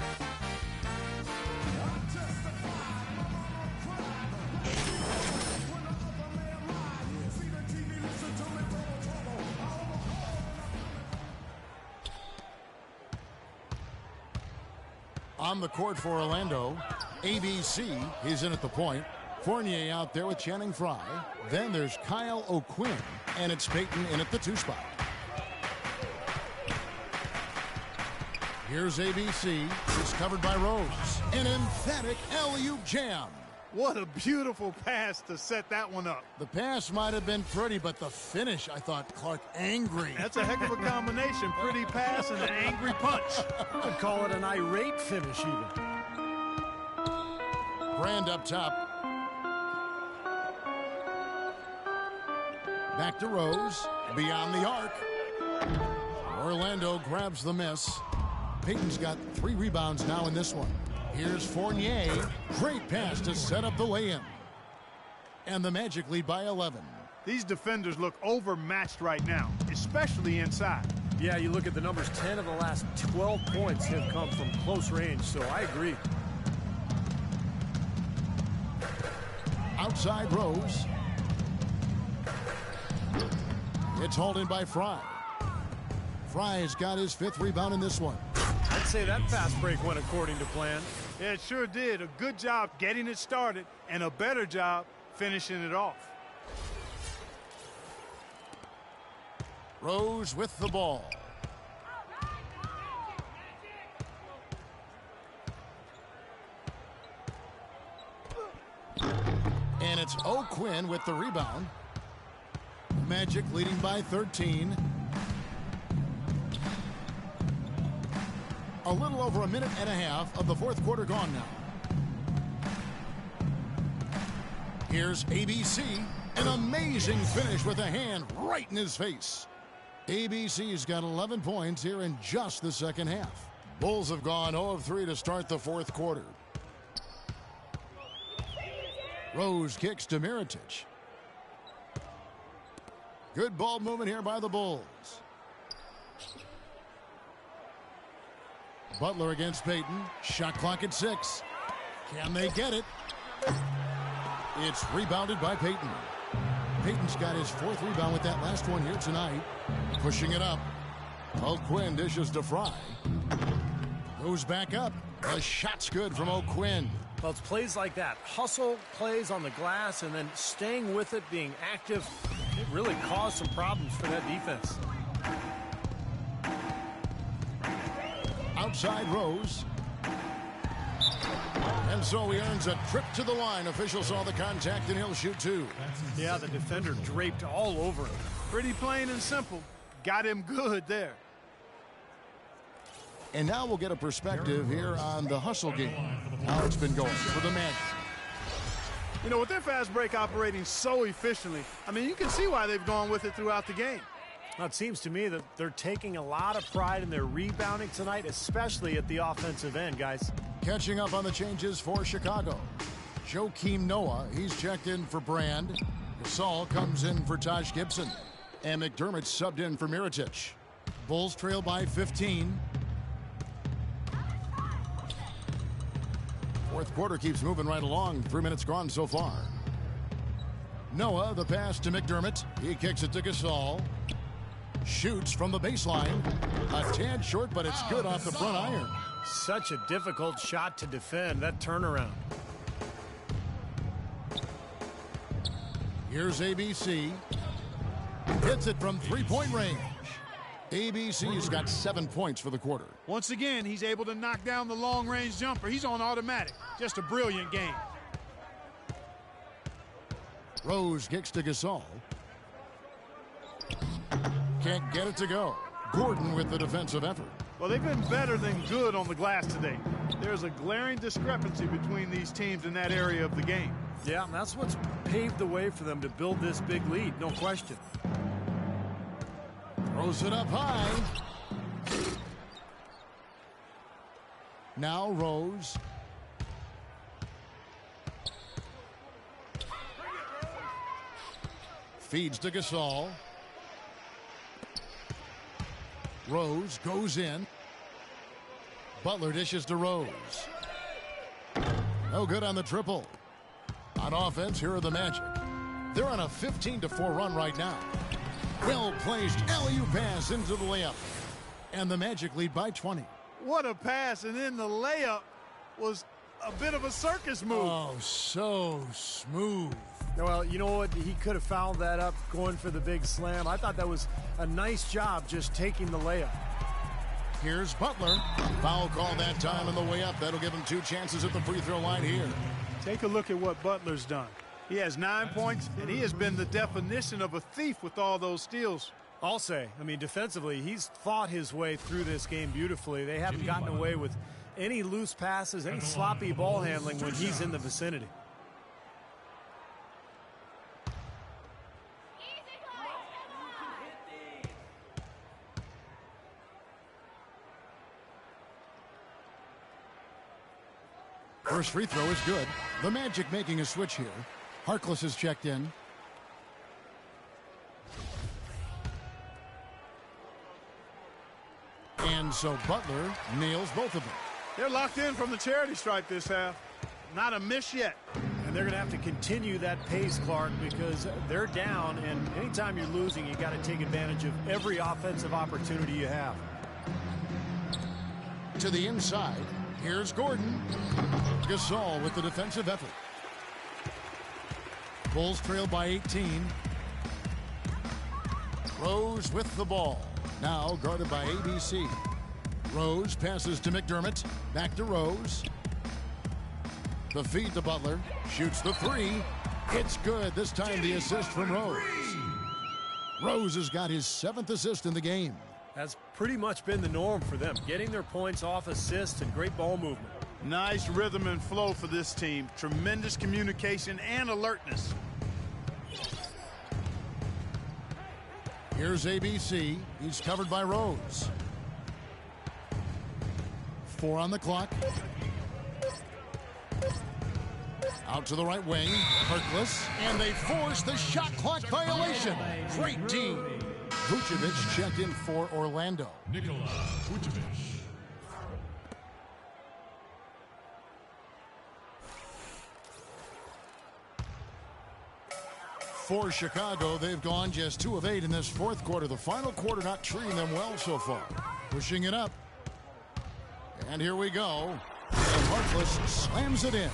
Speaker 1: On the court for Orlando, ABC is in at the point. Fournier out there with Channing Frye. Then there's Kyle O'Quinn, and it's Payton in at the 2 spot. Here's ABC. It's covered by Rose. An emphatic alley-oop jam.
Speaker 2: What a beautiful pass to set that one up.
Speaker 1: The pass might have been pretty, but the finish, I thought, Clark, angry.
Speaker 2: That's a heck of a combination. Pretty pass and an angry punch.
Speaker 3: I'd call it an irate finish even.
Speaker 1: Brand up top. Back to Rose. Beyond the arc. Orlando grabs the miss. Payton's got 3 rebounds now in this one. Here's Fournier. Great pass to set up the lay-in. And the Magic lead by 11.
Speaker 2: These defenders look overmatched right now, especially inside.
Speaker 3: Yeah, you look at the numbers, 10 of the last 12 points have come from close range, so I agree.
Speaker 1: Outside Rose. It's hauled in by Frye. Frye's got his 5th rebound in this one.
Speaker 3: I'd say that fast break went according to plan.
Speaker 2: Yeah, it sure did. A good job getting it started and a better job finishing it off.
Speaker 1: Rose with the ball. And it's O'Quinn with the rebound. Magic leading by 13. A little over a minute and a half of the fourth quarter gone now. Here's ABC. An amazing finish with a hand right in his face. ABC's got 11 points here in just the second half. Bulls have gone 0 of 3 to start the fourth quarter. Rose kicks to Mirotic. Good ball movement here by the Bulls. Butler against Payton. Shot clock at 6. Can they get it? It's rebounded by Payton. Payton's got his 4th rebound with that last one here tonight. Pushing it up. O'Quinn dishes to Frye. Goes back up. The shot's good from O'Quinn.
Speaker 3: Well, it's plays like that. Hustle plays on the glass and then staying with it, being active. It really caused some problems for that defense.
Speaker 1: Outside Rose. And so he earns a trip to the line. Officials saw the contact and he'll shoot 2.
Speaker 3: Yeah, the defender draped all over him.
Speaker 2: Pretty plain and simple. Got him good there.
Speaker 1: And now we'll get a perspective here on the hustle game. How it's been going for the Magic.
Speaker 2: You know, with their fast break operating so efficiently, I mean, you can see why they've gone with it throughout the game.
Speaker 3: Now, it seems to me that they're taking a lot of pride in their rebounding tonight, especially at the offensive end, guys.
Speaker 1: Catching up on the changes for Chicago. Joakim Noah, he's checked in for Brand. Gasol comes in for Taj Gibson. And McDermott subbed in for Mirotic. Bulls trail by 15. Fourth quarter keeps moving right along. 3 minutes gone so far. Noah, the pass to McDermott. He kicks it to Gasol. Shoots from the baseline. A tad short, but it's good off the front iron.
Speaker 3: Such a difficult shot to defend, that turnaround.
Speaker 1: Here's ABC. Hits it from three-point range. ABC's got 7 points for the quarter.
Speaker 2: Once again, he's able to knock down the long-range jumper. He's on automatic. Just a brilliant game.
Speaker 1: Rose kicks to Gasol. Can't get it to go. Gordon with the defensive effort.
Speaker 2: Well, they've been better than good on the glass today. There's a glaring discrepancy between these teams in that area of the game.
Speaker 3: Yeah, that's what's paved the way for them to build this big lead, no question.
Speaker 1: Throws it up high. Now Rose. Feeds to Gasol. Rose goes in. Butler dishes to Rose. No good on the triple. On offense, here are the Magic. They're on a 15-4 run right now. Well-placed alley-oop pass into the layup. And the Magic lead by 20.
Speaker 2: What a pass, and then the layup was a bit of a circus move.
Speaker 1: Oh, so smooth.
Speaker 3: Well, you know what? He could have fouled that up going for the big slam. I thought that was a nice job just taking the layup.
Speaker 1: Here's Butler. Foul call that time on the way up. That'll give him 2 chances at the free throw line here.
Speaker 2: Take a look at what Butler's done. He has 9 points, and he has been the definition of a thief with all those steals.
Speaker 3: I'll say, I mean, defensively, he's fought his way through this game beautifully. They haven't gotten away with any loose passes, any sloppy ball handling when he's in the vicinity.
Speaker 1: First free throw is good. The Magic making a switch here. Harkless is checked in. And so Butler nails both of them.
Speaker 2: They're locked in from the charity stripe this half. Not a miss yet.
Speaker 3: And they're going to have to continue that pace, Clark, because they're down, and anytime you're losing, you got to take advantage of every offensive opportunity you have.
Speaker 1: To the inside. Here's Gordon. Gasol with the defensive effort. Bulls trail by 18. Rose with the ball. Now guarded by ABC. Rose passes to McDermott. Back to Rose. The feed to Butler. Shoots the 3. It's good. This time the assist from Rose. Rose has got his 7th assist in the game.
Speaker 3: That's pretty much been the norm for them, getting their points off assists and great ball movement.
Speaker 2: Nice rhythm and flow for this team. Tremendous communication and alertness.
Speaker 1: Here's ABC. He's covered by Rose. 4 on the clock. Out to the right wing. Harkless. And they force the shot clock violation. Great team. Vucevic checked in for Orlando.
Speaker 4: Nikola Vucevic.
Speaker 1: For Chicago, they've gone just 2 of 8 in this 4th quarter. The final quarter not treating them well so far. Pushing it up. And here we go. And Harkless slams it in.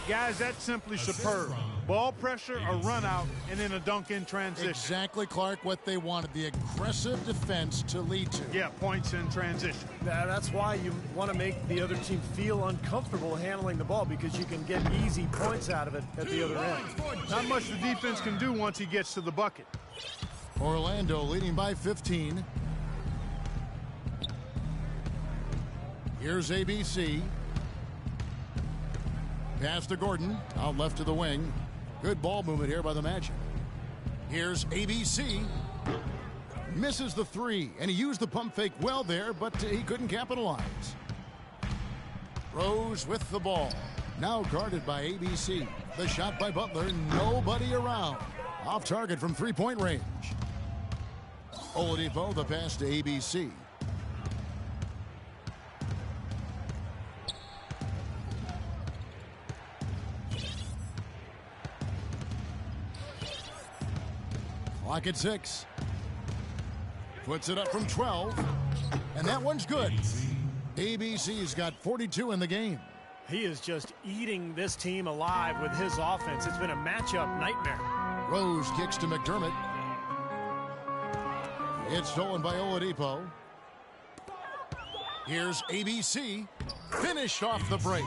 Speaker 2: Guys, that's simply superb. Ball pressure, a run out, and then a dunk in transition.
Speaker 1: Exactly, Clark, what they wanted. The aggressive defense to lead to.
Speaker 2: Yeah, points in transition.
Speaker 3: That's why you want to make the other team feel uncomfortable handling the ball, because you can get easy points out of it at the other end.
Speaker 2: Not much the defense can do once he gets to the bucket.
Speaker 1: Orlando leading by 15. Here's ABC. Pass to Gordon. Out left to the wing. Good ball movement here by the Magic. Here's ABC. Misses the 3, and he used the pump fake well there, but he couldn't capitalize. Rose with the ball. Now guarded by ABC. The shot by Butler. Nobody around. Off target from 3-point range. Oladipo, the pass to ABC. Clock at 6. Puts it up from 12. And that one's good. ABC's got 42 in the game.
Speaker 3: He is just eating this team alive with his offense. It's been a matchup nightmare.
Speaker 1: Rose kicks to McDermott. It's stolen by Oladipo. Here's ABC. Finished off the break.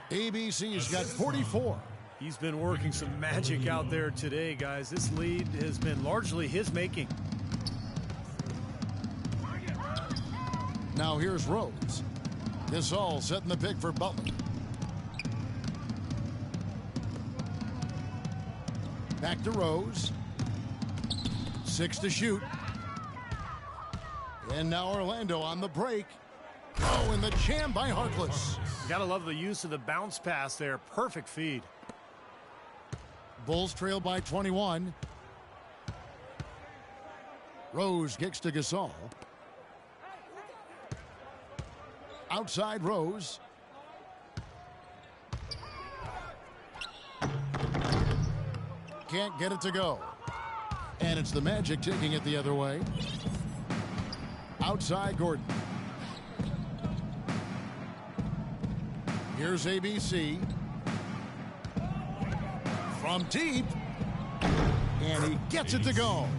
Speaker 1: ABC's got 44.
Speaker 3: He's been working some magic out there today, guys. This lead has been largely his making.
Speaker 1: Now here's Rose. Gasol setting the pick for Butler. Back to Rose. 6 to shoot. And now Orlando on the break. Oh, and the jam by Harkless.
Speaker 3: Gotta love the use of the bounce pass there. Perfect feed.
Speaker 1: Bulls trail by 21. Rose kicks to Gasol. Outside Rose. Can't get it to go. And it's the Magic taking it the other way. Outside Gordon. Here's ABC. From deep. And he gets it to go.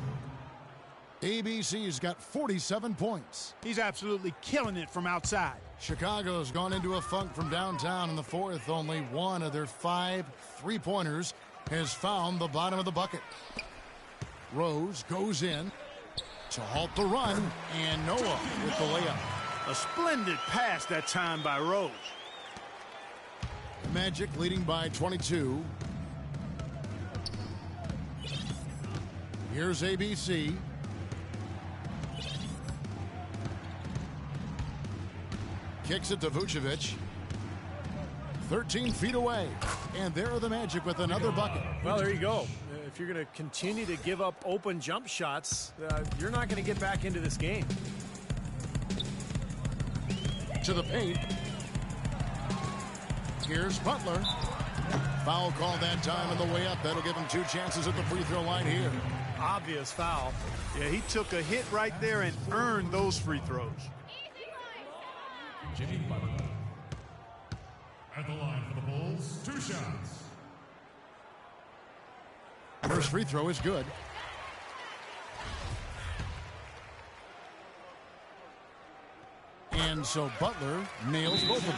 Speaker 1: ABC's got 47 points.
Speaker 2: He's absolutely killing it from outside.
Speaker 1: Chicago's gone into a funk from downtown in the fourth. Only one of their 5 3-pointers has found the bottom of the bucket. Rose goes in to halt the run, and Noah with the layup.
Speaker 2: A splendid pass that time by Rose.
Speaker 1: Magic leading by 22. Here's ABC. Kicks it to Vucevic. 13 feet away. And there are the Magic with another bucket.
Speaker 3: Well, there you go. If you're going to continue to give up open jump shots, you're not going to get back into this game.
Speaker 1: To the paint. Here's Butler. Foul call that time on the way up. That'll give him 2 chances at the free throw line here.
Speaker 3: Obvious foul.
Speaker 2: Yeah, he took a hit right there and earned those free throws.
Speaker 4: Jimmy Butler. At the line for the Bulls, 2 shots.
Speaker 1: First free throw is good. And so Butler nails both of them.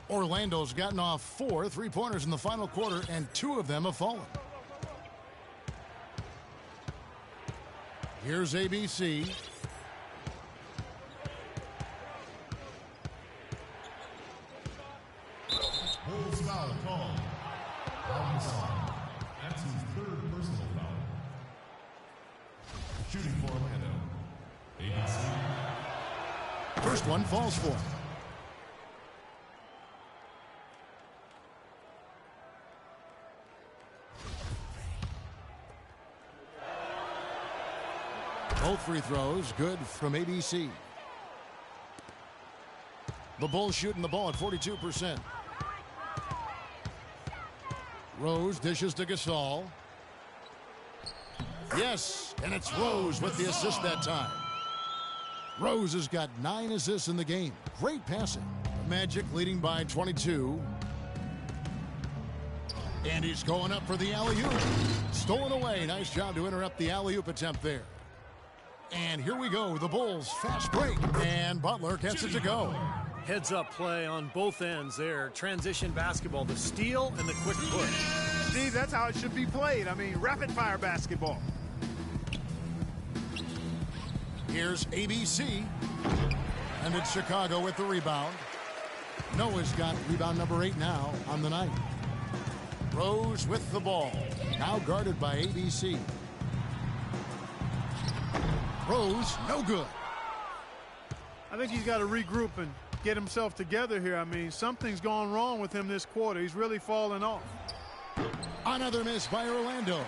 Speaker 1: Orlando's gotten off 4 3-pointers in the final quarter, and 2 of them have fallen. Here's ABC.
Speaker 4: Bulls foul called. Robinson. That's his 3rd personal foul. Shooting for Orlando. ABC.
Speaker 1: First one falls for him. Both free throws good from ABC. The Bulls shooting the ball at 42%. Rose dishes to Gasol. Yes, and it's Rose with the assist that time. Rose has got 9 assists in the game. Great passing. Magic leading by 22. And he's going up for the alley-oop. Stolen away. Nice job to interrupt the alley-oop attempt there. And here we go, the Bulls fast break, and Butler gets it to go.
Speaker 3: Heads up play on both ends there. Transition basketball, the steal and the quick push.
Speaker 2: Steve, that's how it should be played. I mean, rapid fire basketball.
Speaker 1: Here's ABC, and it's Chicago with the rebound. Noah's got rebound number 8 now on the night. Rose with the ball, now guarded by ABC. Rose, no good.
Speaker 2: I think he's got to regroup and get himself together here. I mean, something's gone wrong with him this quarter. He's really fallen off.
Speaker 1: Another miss by Orlando.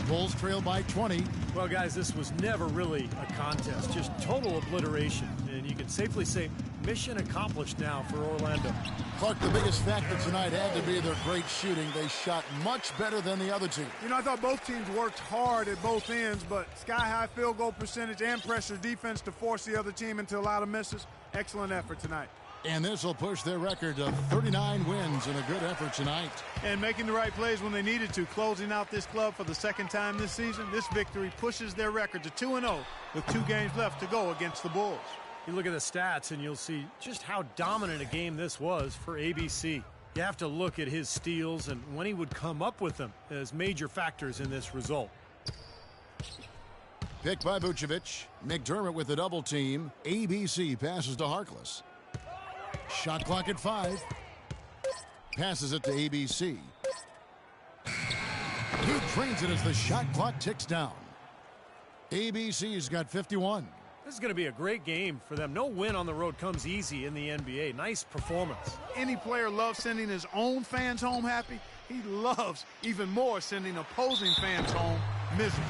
Speaker 1: Bulls trail by 20.
Speaker 3: Well, guys, this was never really a contest. Just total obliteration. And you can safely say mission accomplished now for Orlando.
Speaker 1: Clark, the biggest factor tonight had to be their great shooting. They shot much better than the other team.
Speaker 2: You know, I thought both teams worked hard at both ends, but sky-high field goal percentage and pressure defense to force the other team into a lot of misses. Excellent effort tonight.
Speaker 1: And this will push their record to 39 wins in a good effort tonight.
Speaker 2: And making the right plays when they needed to, closing out this club for the second time this season. This victory pushes their record to 2-0 with 2 games left to go against the Bulls.
Speaker 3: You look at the stats and you'll see just how dominant a game this was for ABC. You have to look at his steals and when he would come up with them as major factors in this result.
Speaker 1: Picked by Vucevic. McDermott with the double team. ABC passes to Harkless. Shot clock at 5. Passes it to ABC. He drains it as the shot clock ticks down. ABC's got 51.
Speaker 3: This is going to be a great game for them. No win on the road comes easy in the NBA. Nice performance.
Speaker 2: Any player loves sending his own fans home happy. He loves even more sending opposing fans home miserable.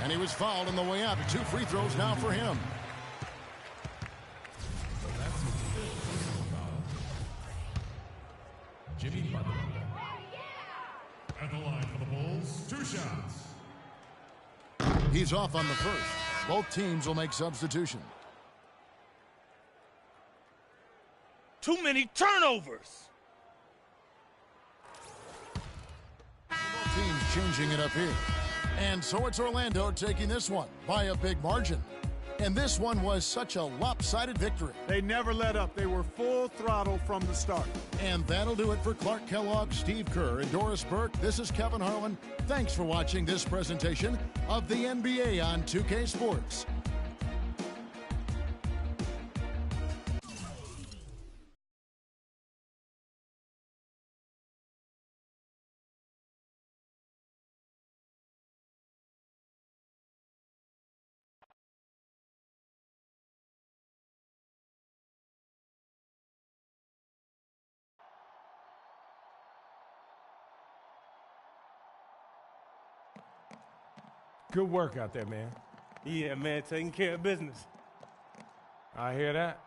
Speaker 1: And he was fouled on the way out. 2 free throws now for him.
Speaker 4: Jimmy Butler. At the line for the Bulls, 2 shots.
Speaker 1: He's off on the first. Both teams will make substitution.
Speaker 7: Too many turnovers.
Speaker 1: Both teams changing it up here. And so it's Orlando taking this one by a big margin. And this one was such a lopsided victory.
Speaker 2: They never let up. They were full throttle from the start.
Speaker 1: And that'll do it for Clark Kellogg, Steve Kerr, and Doris Burke. This is Kevin Harlan. Thanks for watching this presentation of the NBA on 2K Sports.
Speaker 9: Good work out there, man.
Speaker 10: Yeah, man, taking care of business.
Speaker 9: I hear that.